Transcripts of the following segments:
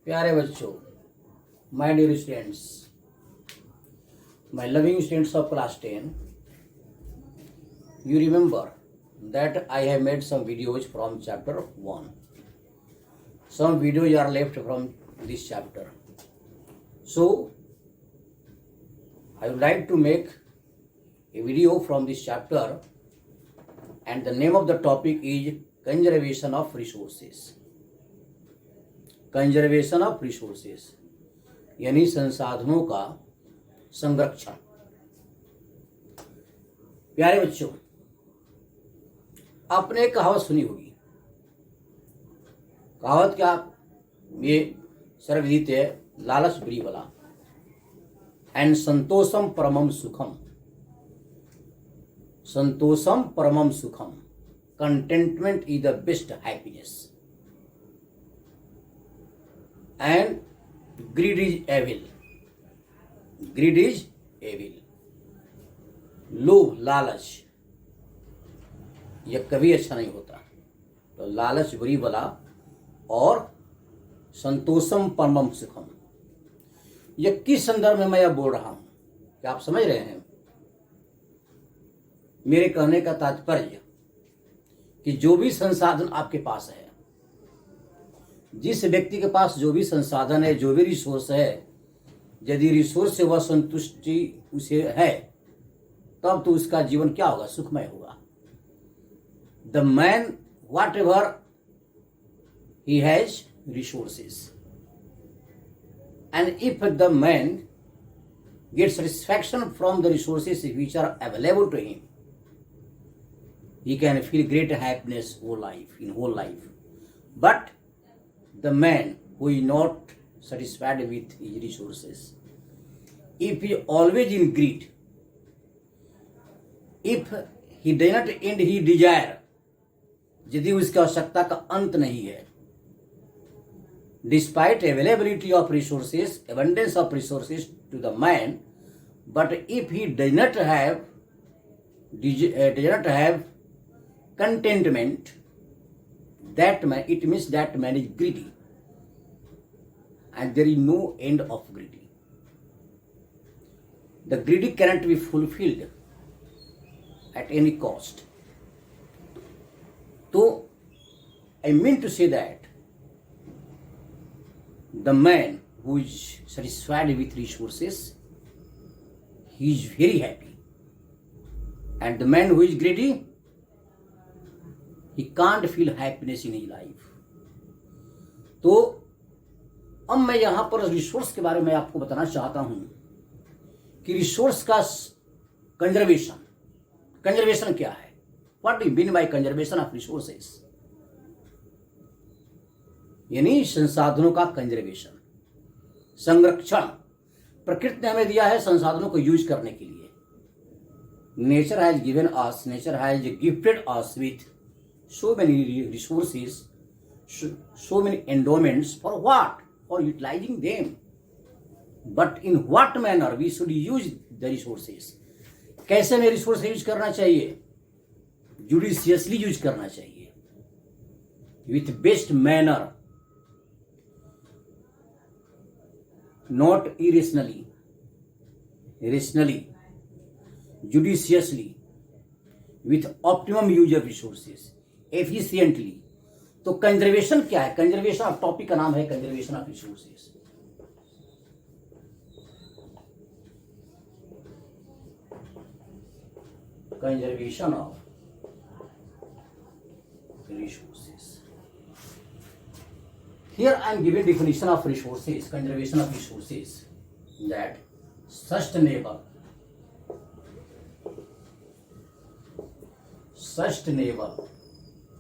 प्यारे बच्चों, my dear students, my loving students of class 10, you remember that I have made some videos from chapter 1. Some videos are left from this chapter. So, I would like to make a video from this chapter, and the name of the topic is conservation of resources. Conservation of resources यानी संसाधनों का संरक्षण। प्यारे बच्चों, आपने कहावत सुनी होगी। कहावत क्या? ये सर्वविदित है, लालच बुरी बला एंड संतोषम परमम सुखम। संतोषम परमम सुखम, contentment is the best happiness and greed is evil. Greed is evil. लोभ, लालच यह कभी अच्छा नहीं होता। तो लालच बुरी बला और संतोषम परमम सुखम, यह किस संदर्भ में मैं यह बोल रहा हूं? क्या आप समझ रहे हैं? मेरे कहने का तात्पर्य कि जो भी संसाधन आपके पास है, जिस व्यक्ति के पास जो भी संसाधन है, जो भी रिसोर्स है, यदि रिसोर्स से वह संतुष्टि उसे है, तब तो उसका जीवन क्या होगा? सुखमय होगा। The man whatever he has resources, and if the man get satisfaction from the resources which are available to him, he can feel great happiness in whole life. But the man who is not satisfied with his resources, if he always in greed, if he does not end his desire, यदि उसकी आवश्यकता का अंत नहीं है, despite availability of resources, abundance of resources to the man, but if he does not have contentment, that man, it means that man is greedy, and there is no end of greedy. The greedy cannot be fulfilled at any cost. So I mean to say that the man who is satisfied with resources, he is very happy, and the man who is greedy, he can't feel happiness in his life. तो अब मैं यहां पर resource के बारे में आपको बताना चाहता हूं कि रिसोर्स का कंजर्वेशन क्या है? What do you mean bye conservation of resources? यानी संसाधनों का कंजर्वेशन, संरक्षण। प्रकृति ने हमें दिया है संसाधनों को यूज करने के लिए। Nature has given us, nature has gifted us with so many resources, so many endowments. For what? For utilizing them. But in what manner we should use the resources? कैसे में रिसोर्स यूज करना चाहिए? Judiciously use करना चाहिए, with best manner, not irrationally, rationally, judiciously, with optimum use of resources, efficiently. तो conservation क्या है? Conservation of, topic का नाम है conservation of resources. Conservation of resources. Here I am giving definition of resources, conservation of resources, that sustainable,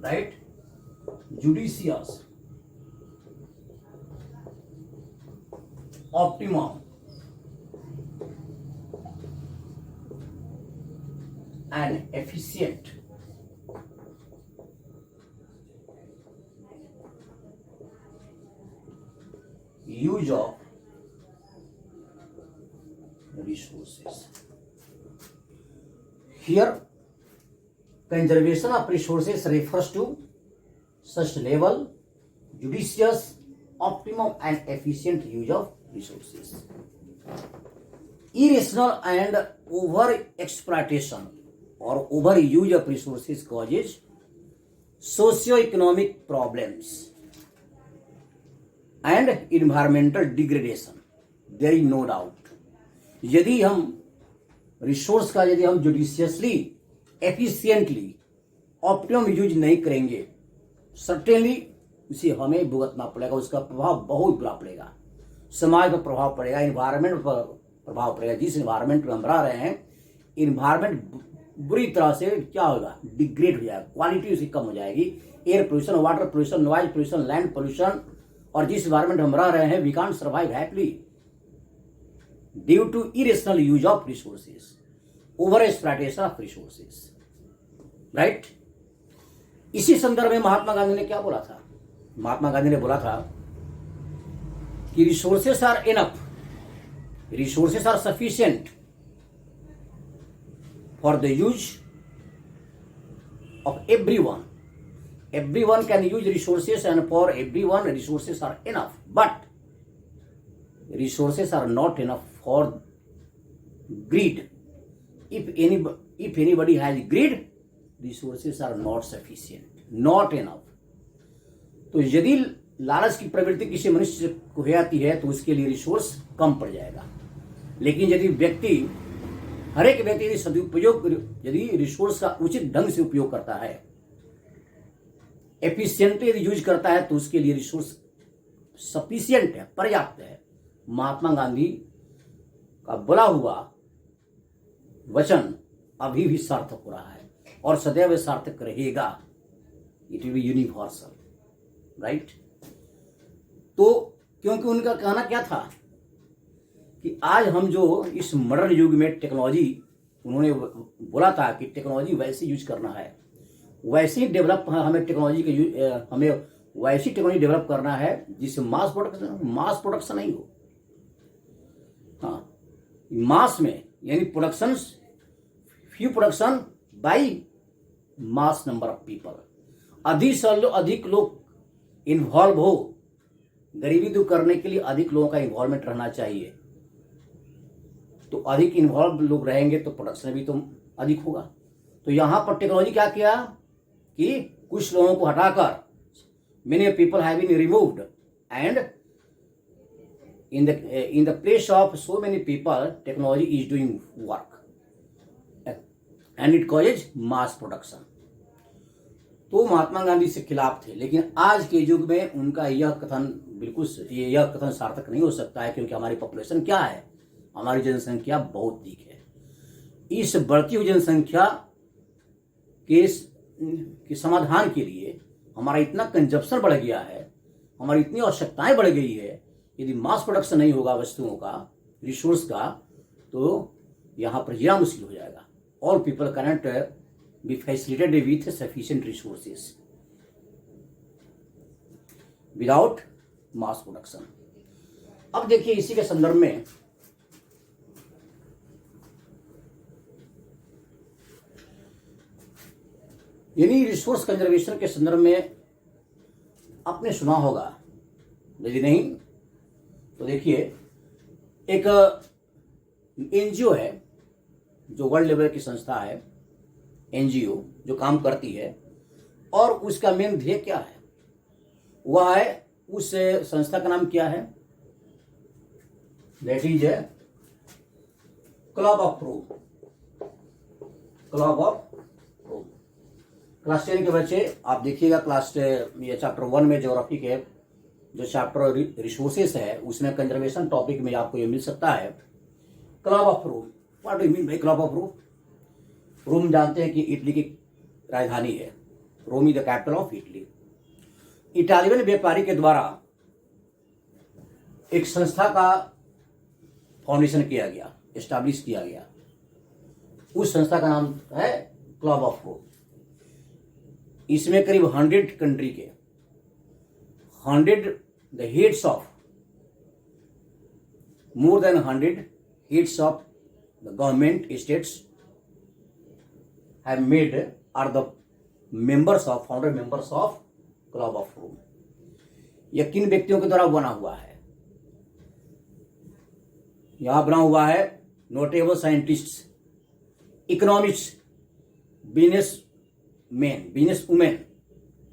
right, judicious, optimum, and efficient use of resources. Here conservation of resources refers to sustainable, judicious optimum and efficient use of resources. Irrational and over exploitation or overuse of resources causes socio-economic problems and environmental degradation. There is no doubt. यदि हम resource का यदि हम judiciously, efficiently, optimum use नहीं करेंगे, certainly उसे हमें भुगतना पड़ेगा। उसका प्रभाव बहुत बुरा पड़ेगा, समाज पर प्रभाव पड़ेगा, इन्वायरमेंट पर प्रभाव पड़ेगा। जिस इन्वायरमेंट में हम रह रहे हैं, इन्वायरमेंट बुरी तरह से क्या होगा, डिग्रेड हो जाएगा, क्वालिटी उसकी कम हो जाएगी। Air pollution, water pollution, noise pollution, land pollution, और जिस इन्वायरमेंट हम रह रहे हैं, we can't survive happily due to irrational use of resources, over exploitation of resources, right. इसी संदर्भ में महात्मा गांधी ने क्या बोला था? महात्मा गांधी ने बोला था कि resources are enough, resources are sufficient for the use of everyone. Everyone can use resources, and for everyone resources are enough, but resources are not enough for greed. If anybody has greed, resources are not sufficient, not enough. तो यदि लालच की प्रवृत्ति किसी मनुष्य को हो जाती है तो उसके लिए रिसोर्स कम पड़ जाएगा। लेकिन यदि व्यक्ति, हर एक व्यक्ति यदि सदुपयोग, यदि रिसोर्स का उचित ढंग से उपयोग करता है, एफिशिएंटली यदि यूज करता है, तो उसके लिए रिसोर्स सफिशिएंट है, पर्याप्त है। महात्मा गांधी का बोला हुआ वचन अभी भी सार्थक हो रहा है और सदैव सार्थक रहेगा। It will be universal, right. तो क्योंकि उनका कहना क्या था कि आज हम जो इस मॉडर्न युग में टेक्नोलॉजी, उन्होंने बोला था कि टेक्नोलॉजी वैसे यूज करना है, वैसे ही डेवलप, हमें टेक्नोलॉजी के हमें वैसी टेक्नोलॉजी डेवलप करना है जिससे मास प्रोडक्शन नहीं हो। हाँ, मास में यानी production, few production by mass number of people, अधिक लोग इन्वॉल्व हो। गरीबी दूर करने के लिए अधिक लोगों का इन्वॉल्वमेंट रहना चाहिए। तो अधिक इन्वॉल्व लोग रहेंगे तो प्रोडक्शन भी तो अधिक होगा। तो यहां पर टेक्नोलॉजी क्या किया कि कुछ लोगों को हटाकर many people have been removed and in the place of so many people technology is doing work and it causes mass production. तो महात्मा गांधी से खिलाफ थे, लेकिन आज के युग में उनका यह कथन सार्थक नहीं हो सकता है, क्योंकि हमारी पॉपुलेशन क्या है, हमारी जनसंख्या बहुत अधिक है। इस बढ़ती हुई जनसंख्या के समाधान के लिए हमारा इतना कंजप्शन बढ़ गया है, हमारी इतनी आवश्यकताएं बढ़ गई है। यदि मास प्रोडक्शन नहीं होगा वस्तुओं का, रिसोर्स का, तो यहाँ पर जीना मुश्किल हो जाएगा। All people cannot be facilitated with sufficient resources without mass production. अब देखिए इसी के संदर्भ में यानी रिसोर्स कंजर्वेशन के संदर्भ में आपने सुना होगा, यदि नहीं तो देखिए, एक एनजीओ है जो वर्ल्ड लेवल की संस्था है, एनजीओ जो काम करती है, और उसका मेन ध्येय क्या है? वह है, उस संस्था का नाम क्या है? That is Club of Rome. Club of Rome. Class 10 के बच्चे आप देखिएगा, ये चैप्टर 1 में ज्योग्राफी के जो चैप्टर रिसोर्सेस है उसमें कंजर्वेशन टॉपिक में आपको ये मिल सकता है। Club of Rome, what do you mean by club of Rome? Rome जानते हैं कि इटली की राजधानी है, Rome is the capital of Italy. Italian व्यापारी के द्वारा एक संस्था का फाउंडेशन किया गया, एस्टैब्लिश किया गया। उस संस्था का नाम है क्लब ऑफ रोम। इसमें करीब 100 कंट्री के 100 the heads of more than 100 heads of the government states have are the founder members of Club of Rome. यह किन व्यक्तियों के द्वारा बना हुआ है? यहां बना हुआ है notable scientists, economist, business man, business women,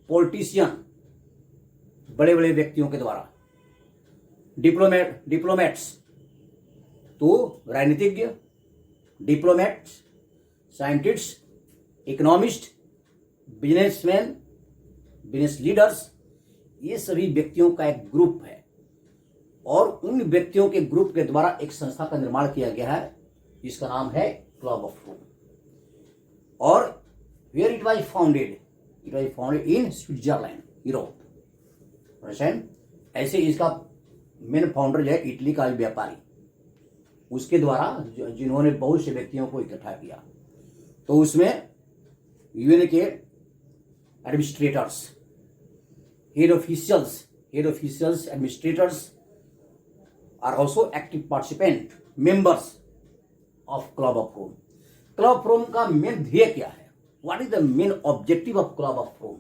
politician, बड़े बड़े व्यक्तियों के द्वारा, डिप्लोमेट्स, तो राजनीतिज्ञ, diplomats, scientist, economist, businessman, business leaders, ये सभी व्यक्तियों का एक ग्रुप है और उन व्यक्तियों के ग्रुप के द्वारा एक संस्था का निर्माण किया गया है जिसका नाम है क्लब ऑफ रोम। और where it was founded in Switzerland, Europe. ऐसे इसका मेन फाउंडर जो है इटली का व्यापारी, उसके द्वारा जिन्होंने बहुत से व्यक्तियों को इकट्ठा किया। तो उसमें यूएन के administrators, head officials, administrators are also active participant members of Club of Rome. Club of Rome का मेन ध्येय क्या है? What is the main objective of Club of Rome?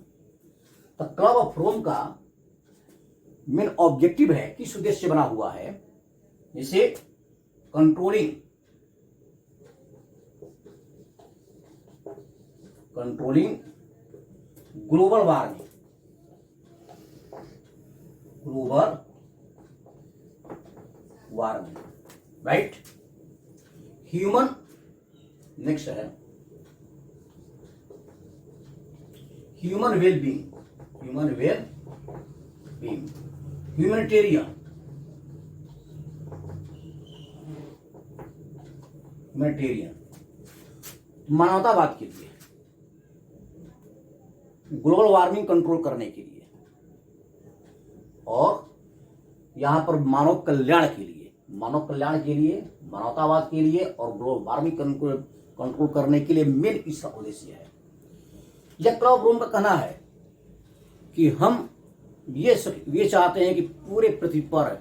तो क्लब ऑफ रोम का मेन ऑब्जेक्टिव है, किस उद्देश्य से बना हुआ है? जैसे controlling global warming, right? Human, next है ह्यूमन वेलबींग, ह्यूमैनिटेरियन, मानवतावाद के लिए, ग्लोबल वार्मिंग कंट्रोल करने के लिए, और यहां पर मानव कल्याण के लिए, मानवतावाद के लिए और ग्लोबल वार्मिंग कंट्रोल करने के लिए मेन इसका उद्देश्य है। यह क्लब ऑफ रोम का कहना है कि हम ये चाहते हैं कि पूरे पृथ्वी पर,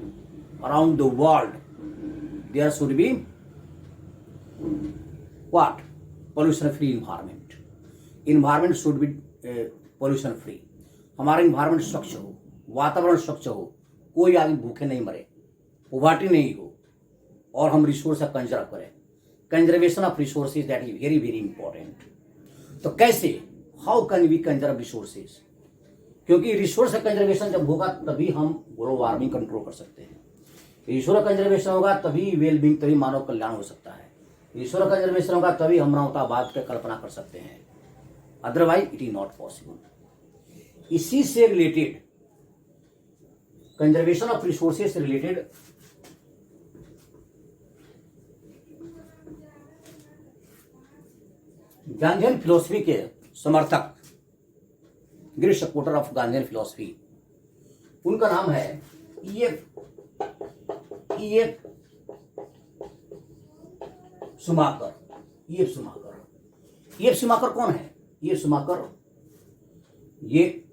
around the world, there should be what? Pollution free environment should be pollution free. हमारा इन्वायरमेंट स्वच्छ हो, वातावरण स्वच्छ हो, कोई आदमी भूखे नहीं मरे, पोवर्टी नहीं हो, और हम रिसोर्स का कंजर्व करें। Conservation of resources, that is very very important. तो कैसे, how can we conserve resources? क्योंकि रिसोर्स का कंजर्वेशन जब होगा तभी हम ग्लोबल वार्मिंग कंट्रोल कर सकते हैं। रिसोर्स कंजर्वेशन होगा तभी वेलबींग, तभी मानव कल्याण हो सकता है। रिसोर्स कंजर्वेशन होगा तभी हम मानवतावाद की कल्पना कर सकते हैं, otherwise it is not possible. इसी से रिलेटेड, कंजर्वेशन ऑफ रिसोर्सेज से रिलेटेड गांधीयन फिलोसफी के समर्थक, great supporter of Gandhian philosophy, उनका नाम है ईएफ शुमाकर। ईएफ शुमाकर कौन है? ईएफ शुमाकर ये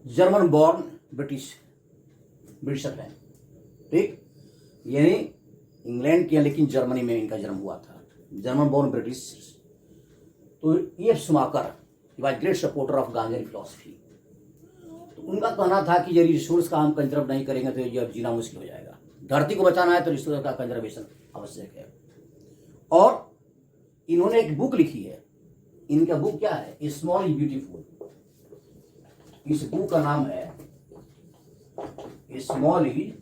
जर्मन बॉर्न ब्रिटिशर है, ठीक? यानी इंग्लैंड के, लेकिन जर्मनी में इनका जन्म हुआ था, जर्मन बॉर्न ब्रिटिश। तो EF Schumacher was great supporter of Gandhian philosophy. तो उनका कहना था कि यदि रिसोर्स का हम कंजर्व नहीं करेंगे तो यह जीना मुश्किल हो जाएगा। धरती को बचाना है तो रिसोर्स का कंजर्वेशन आवश्यक है। और इन्होंने एक बुक लिखी है, इनका बुक क्या है? Small is beautiful. इस बुक का नाम है small is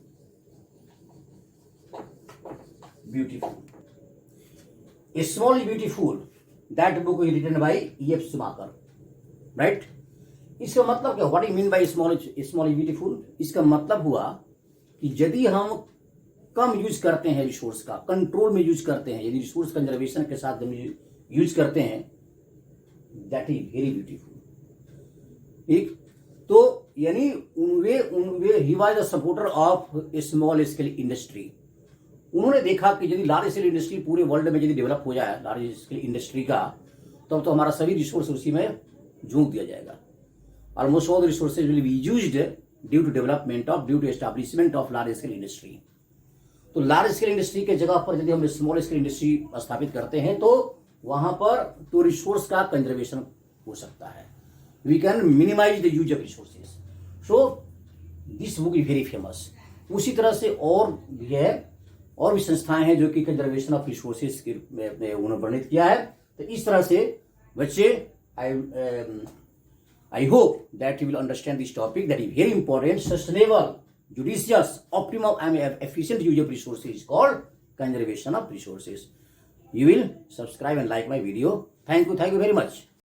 beautiful. Small is beautiful, that book is written by E F Schumacher, right? इसका मतलब क्या? What you mean by small is beautiful? इसका मतलब हुआ कि यदि हम कम यूज करते हैं रिसोर्स का, कंट्रोल में यूज करते हैं, यदि रिसोर्स कंजर्वेशन के साथ यूज करते हैं, दैट इज वेरी ब्यूटीफुल, ठीक? तो यानी he was the supporter of small scale industry. उन्होंने देखा कि यदि लार्ज स्केल इंडस्ट्री पूरे वर्ल्ड में यदि डेवलप हो जाए, लार्ज स्केल इंडस्ट्री का, तब तो हमारा सभी रिसोर्स उसी में झोंक दिया जाएगा। Almost all the resources will be used due to establishment of large scale industry. तो लार्ज स्केल इंडस्ट्री के जगह पर यदि हम स्मॉल स्केल इंडस्ट्री स्थापित करते हैं तो वहां पर तो रिसोर्स का कंजर्वेशन हो सकता है। We can minimise the use of resources. So this book is very famous. उसी तरह से और भी है, और भी संस्थाएं हैं जो कि कंजर्वेशन ऑफ रिसोर्सेज के रूप में उन्होंने वर्णित किया है। तो इस तरह से बच्चे I hope that you will understand this topic that is very important. Sustainable, judicious, optimal and efficient use of resources is called conservation of resources. You will subscribe and like my video. Thank you very much.